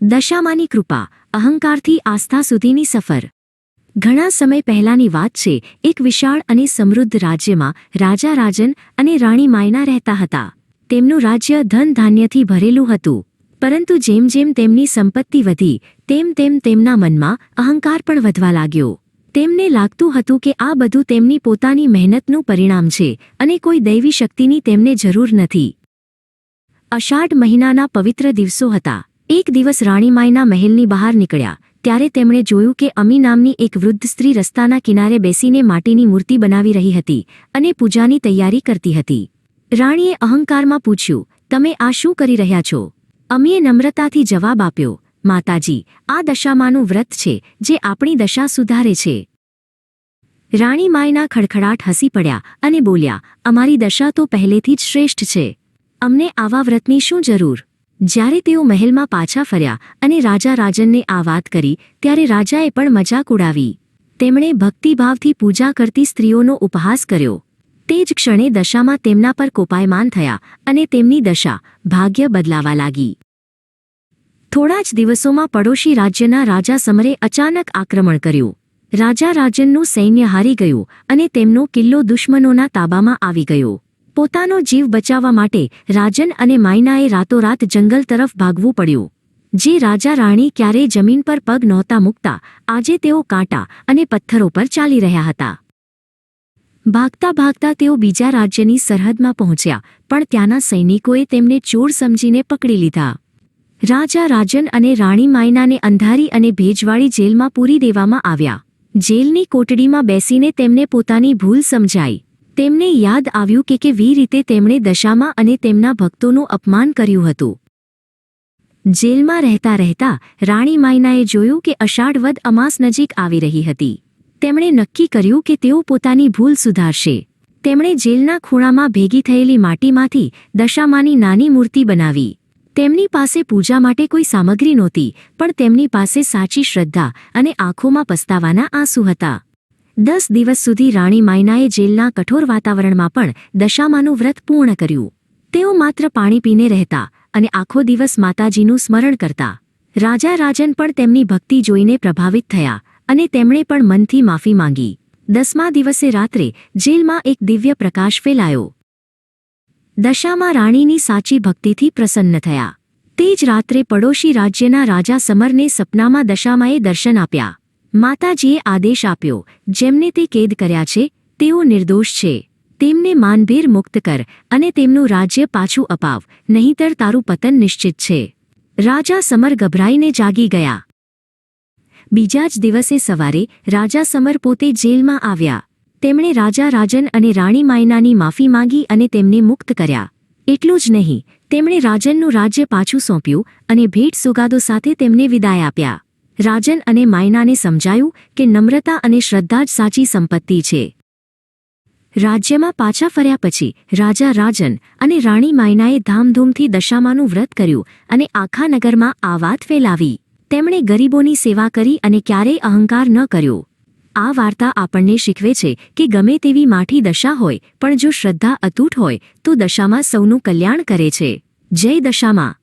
દશામાની કૃપા, અહંકારથી આસ્થા સુધીની સફર। ઘણા સમય પહેલાની વાત છે। એક વિશાળ અને સમૃદ્ધ રાજ્યમાં રાજા રાજન અને રાણી માયના રહેતા હતા। તેમનું રાજ્ય ધન ધાન્યથી ભરેલું હતું, પરંતુ જેમ જેમ તેમની સંપત્તિ વધી તેમ તેમ તેમના મનમાં અહંકાર પણ વધવા લાગ્યો। તેમને લાગતું હતું કે આ બધું તેમની પોતાની મહેનતનું પરિણામ છે અને કોઈ દૈવી શક્તિની તેમને જરૂર નથી। અષાઢ મહિનાના પવિત્ર દિવસો હતા। એક દિવસ રાણી માયના મહેલની બહાર નીકળ્યા ત્યારે તેમણે જોયું કે અમી નામની એક વૃદ્ધ સ્ત્રી રસ્તાના કિનારે બેસીને માટીની મૂર્તિ બનાવી રહી હતી અને પૂજાની તૈયારી કરતી હતી। રાણીએ અહંકારમાં પૂછ્યું, તમે આ શું કરી રહ્યા છો? અમીએ નમ્રતાથી જવાબ આપ્યો, માતાજી, આ દશામાનું વ્રત છે જે આપણી દશા સુધારે છે। રાણી માયના ખડખડાટ હસી પડ્યા અને બોલ્યા, અમારી દશા તો પહેલેથી જ શ્રેષ્ઠ છે, અમને આવા વ્રતની શું જરૂર? જ્યારે તેઓ મહેલમાં પાછા ફર્યા અને રાજા રાજનને આ વાત કરી ત્યારે રાજાએ પણ મજાક ઉડાવી। તેમણે ભક્તિભાવથી પૂજા કરતી સ્ત્રીઓનો ઉપહાસ કર્યો। તે જ ક્ષણે દશામાં તેમના પર કોપાયમાન થયા અને તેમની દશા, ભાગ્ય બદલાવા લાગી। થોડા જ દિવસોમાં પડોશી રાજ્યના રાજા સમરે અચાનક આક્રમણ કર્યું। રાજા રાજનનું સૈન્ય હારી ગયું અને તેમનો કિલ્લો દુશ્મનોના તાબામાં આવી ગયો। પોતાનો જીવ બચાવવા માટે રાજન અને માયનાએ રાતોરાત જંગલ તરફ ભાગવું પડ્યું। જે રાજા રાણી ક્યારેય જમીન પર પગ નહોતા મૂકતા, આજે તેઓ કાંટા અને પથ્થરો પર ચાલી રહ્યા હતા। ભાગતા ભાગતા તેઓ બીજા રાજ્યની સરહદમાં પહોંચ્યા, પણ ત્યાંના સૈનિકોએ તેમને ચોર સમજીને પકડી લીધા। રાજા રાજન અને રાણી માયનાને અંધારી અને ભેજવાળી જેલમાં પૂરી દેવામાં આવ્યા। જેલની કોટડીમાં બેસીને તેમને પોતાની ભૂલ સમજાઈ। તેમને યાદ આવ્યું કે કેવી રીતે તેમણે દશામાં અને તેમના ભક્તોનું અપમાન કર્યું હતું। જેલમાં રહેતા રહેતા રાણી માયનાએ જોયું કે અષાઢ વદ અમાસ નજીક આવી રહી હતી। તેમણે નક્કી કર્યું કે તેઓ પોતાની ભૂલ સુધારશે। તેમણે જેલના ખૂણામાં ભેગી થયેલી માટીમાંથી દશામાની નાની મૂર્તિ બનાવી। તેમની પાસે પૂજા માટે કોઈ સામગ્રી નહોતી, પણ તેમની પાસે સાચી શ્રદ્ધા અને આંખોમાં પસ્તાવાના આંસુ હતા। 10 દિવસ સુધી રાણી માયનાએ જેલના કઠોર વાતાવરણમાં પણ દશામાનું વ્રત પૂર્ણ કર્યું। તેઓ માત્ર પાણી પીને રહેતા અને આખો દિવસ માતાજીનું સ્મરણ કરતા। રાજા રાજન પણ તેમની ભક્તિ જોઈને પ્રભાવિત થયા અને તેમણે પણ મનથી માફી માંગી। 10મા દિવસે રાત્રે જેલમાં એક દિવ્ય પ્રકાશ ફેલાયો। દશામાં રાણીની સાચી ભક્તિથી પ્રસન્ન થયા। તે જ રાત્રે પડોશી રાજ્યના રાજા સમરને સપનામાં દશામાએ દર્શન આપ્યા। માતાજીએ આદેશ આપ્યો, જેમને તે કેદ કર્યા છે તેઓ નિર્દોષ છે, તેમને માનભેર મુક્ત કર અને તેમનું રાજ્ય પાછું અપાવ, નહીંતર તારું પતન નિશ્ચિત છે। રાજા સમર ગભરાઈને જાગી ગયા। બીજા જ દિવસે સવારે રાજા સમર પોતે જેલમાં આવ્યા। તેમણે રાજા રાજન અને રાણી માયનાની માફી માંગી અને તેમને મુક્ત કર્યા। એટલું જ નહીં, તેમણે રાજનનું રાજ્ય પાછું સોંપ્યું અને ભેટ સોગાદો સાથે તેમને વિદાય આપ્યા। રાજન અને માયનાને સમજાયું કે નમ્રતા અને શ્રદ્ધા જ સાચી સંપત્તિ છે। રાજ્યમાં પાછા ફર્યા પછી રાજા રાજન અને રાણી માયનાએ ધામધૂમથી દશામાનું વ્રત કર્યું અને આખા નગરમાં આ વાત ફેલાવી। તેમણે ગરીબોની સેવા કરી અને ક્યારેય અહંકાર ન કર્યો। આ વાર્તા આપણને શીખવે છે કે ગમે તેવી માઠી દશા હોય, પણ જો શ્રદ્ધા અતૂટ હોય તો દશામાં સૌનું કલ્યાણ કરે છે। જય દશામાં।